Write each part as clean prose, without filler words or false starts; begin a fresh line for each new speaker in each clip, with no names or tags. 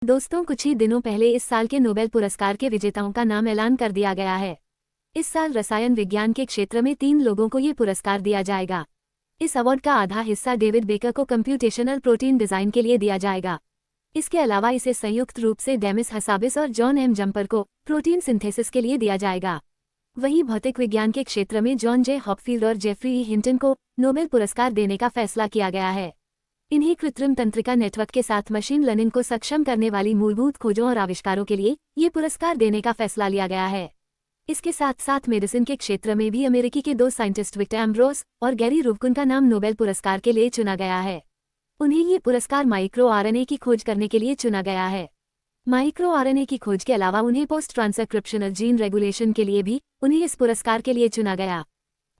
दोस्तों, कुछ ही दिनों पहले इस साल के नोबेल पुरस्कार के विजेताओं का नाम ऐलान कर दिया गया है। इस साल रसायन विज्ञान के क्षेत्र में 3 लोगों को ये पुरस्कार दिया जाएगा। इस अवार्ड का आधा हिस्सा डेविड बेकर को कंप्यूटेशनल प्रोटीन डिजाइन के लिए दिया जाएगा। इसके अलावा इसे संयुक्त रूप से डेमिस हसाबिस और जॉन एम जम्पर को प्रोटीन सिंथेसिस के लिए दिया जाएगा। वहीं भौतिक विज्ञान के क्षेत्र में जॉन जे हॉपफील्ड और जेफरी ई हिंटन को नोबेल पुरस्कार देने का फैसला किया गया है। इन्हें कृत्रिम तंत्रिका नेटवर्क के साथ मशीन लर्निंग को सक्षम करने वाली मूलभूत खोजों और आविष्कारों के लिए ये पुरस्कार देने का फैसला लिया गया है। इसके साथ साथ मेडिसिन के क्षेत्र में भी अमेरिकी के 2 साइंटिस्ट विक्टर एम्ब्रोस और गैरी रूबकिन का नाम नोबेल पुरस्कार के लिए चुना गया है। उन्हें ये पुरस्कार माइक्रो आरएनए की खोज करने के लिए चुना गया है। माइक्रो आरएनए की खोज के अलावा उन्हें पोस्ट ट्रांसक्रिप्शनल जीन रेगुलेशन के लिए भी उन्हें इस पुरस्कार के लिए चुना गया।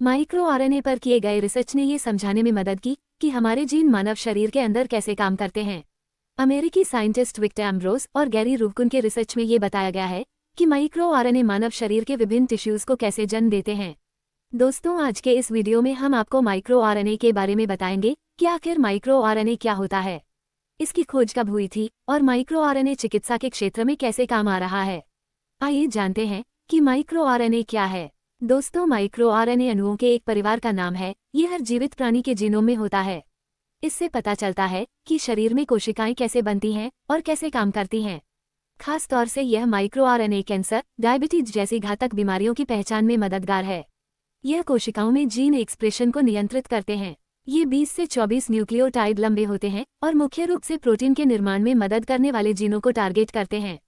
माइक्रो आरएनए पर किए गए रिसर्च ने ये समझाने में मदद की कि हमारे जीन मानव शरीर के अंदर कैसे काम करते हैं। अमेरिकी साइंटिस्ट विक्टर एम्ब्रोस और गैरी रूबकिन के रिसर्च में ये बताया गया है कि माइक्रो आरएनए मानव शरीर के विभिन्न टिश्यूज को कैसे जन्म देते हैं। दोस्तों, आज के इस वीडियो में हम आपको माइक्रो आरएनए के बारे में बताएंगे कि आखिर माइक्रो आरएनए क्या होता है, इसकी खोज कब हुई थी और माइक्रो आरएनए चिकित्सा के क्षेत्र में कैसे काम आ रहा है। आइए जानते हैं कि माइक्रो आरएनए क्या है। दोस्तों, माइक्रो आरएनए अणुओं के एक परिवार का नाम है। ये हर जीवित प्राणी के जीनोम में होता है। इससे पता चलता है कि शरीर में कोशिकाएं कैसे बनती हैं और कैसे काम करती हैं। खास तौर से यह माइक्रो आरएनए कैंसर, डायबिटीज जैसी घातक बीमारियों की पहचान में मददगार है। यह कोशिकाओं में जीन एक्सप्रेशन को नियंत्रित करते हैं। ये 20 से 24 न्यूक्लियोटाइड लंबे होते हैं और मुख्य रूप से प्रोटीन के निर्माण में मदद करने वाले जीनों को टारगेट करते हैं।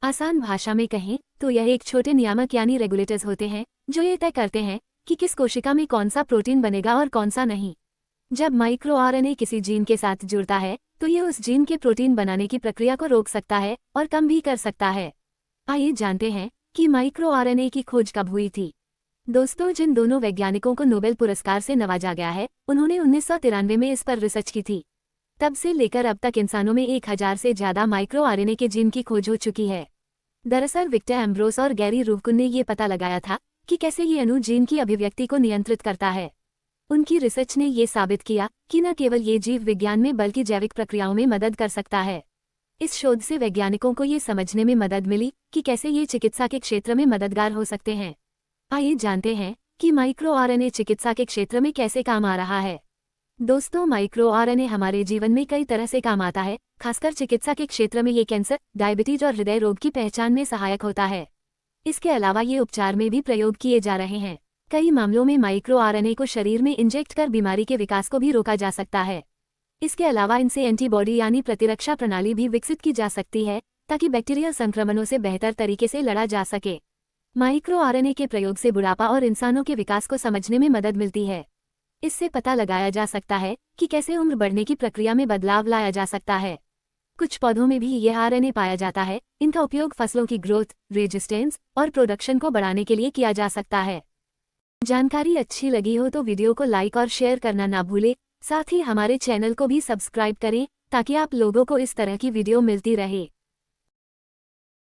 आसान भाषा में कहें तो यह एक छोटे नियामक यानी रेगुलेटर्स होते हैं जो ये तय करते हैं कि किस कोशिका में कौन सा प्रोटीन बनेगा और कौन सा नहीं। जब माइक्रो आरएनए किसी जीन के साथ जुड़ता है तो ये उस जीन के प्रोटीन बनाने की प्रक्रिया को रोक सकता है और कम भी कर सकता है। आइए जानते हैं कि माइक्रो आरएनए की खोज कब हुई थी। दोस्तों, जिन दोनों वैज्ञानिकों को नोबेल पुरस्कार से नवाजा गया है उन्होंने 1993 में इस पर रिसर्च की थी। तब से लेकर अब तक इंसानों में 1000 से ज्यादा माइक्रो आरएनए के जीन की खोज हो चुकी है। दरअसल विक्टर एम्ब्रोस और गैरी रूबकिन ने ये पता लगाया था कि कैसे ये अणु जीन की अभिव्यक्ति को नियंत्रित करता है। उनकी रिसर्च ने ये साबित किया कि न केवल ये जीव विज्ञान में बल्कि जैविक प्रक्रियाओं में मदद कर सकता है। इस शोध से वैज्ञानिकों को ये समझने में मदद मिली कि कैसे ये चिकित्सा के क्षेत्र में मददगार हो सकते हैं। आइए जानते हैं कि माइक्रो आरएनए चिकित्सा के क्षेत्र में कैसे काम आ रहा है। दोस्तों, माइक्रो आरएनए हमारे जीवन में कई तरह से काम आता है। खासकर चिकित्सा के क्षेत्र में ये कैंसर, डायबिटीज और हृदय रोग की पहचान में सहायक होता है। इसके अलावा ये उपचार में भी प्रयोग किए जा रहे हैं। कई मामलों में माइक्रो आरएनए को शरीर में इंजेक्ट कर बीमारी के विकास को भी रोका जा सकता है। इसके अलावा इनसे एंटीबॉडी यानी प्रतिरक्षा प्रणाली भी विकसित की जा सकती है ताकि बैक्टीरियल संक्रमणों से बेहतर तरीके से लड़ा जा सके। माइक्रो आरएनए के प्रयोग से बुढ़ापा और इंसानों के विकास को समझने में मदद मिलती है। इससे पता लगाया जा सकता है कि कैसे उम्र बढ़ने की प्रक्रिया में बदलाव लाया जा सकता है। कुछ पौधों में भी यह आरएनए पाया जाता है। इनका उपयोग फसलों की ग्रोथ, रेजिस्टेंस और प्रोडक्शन को बढ़ाने के लिए किया जा सकता है। जानकारी अच्छी लगी हो तो वीडियो को लाइक और शेयर करना ना भूलें। साथ ही हमारे चैनल को भी सब्सक्राइब करें ताकि आप लोगों को इस तरह की वीडियो मिलती रहे।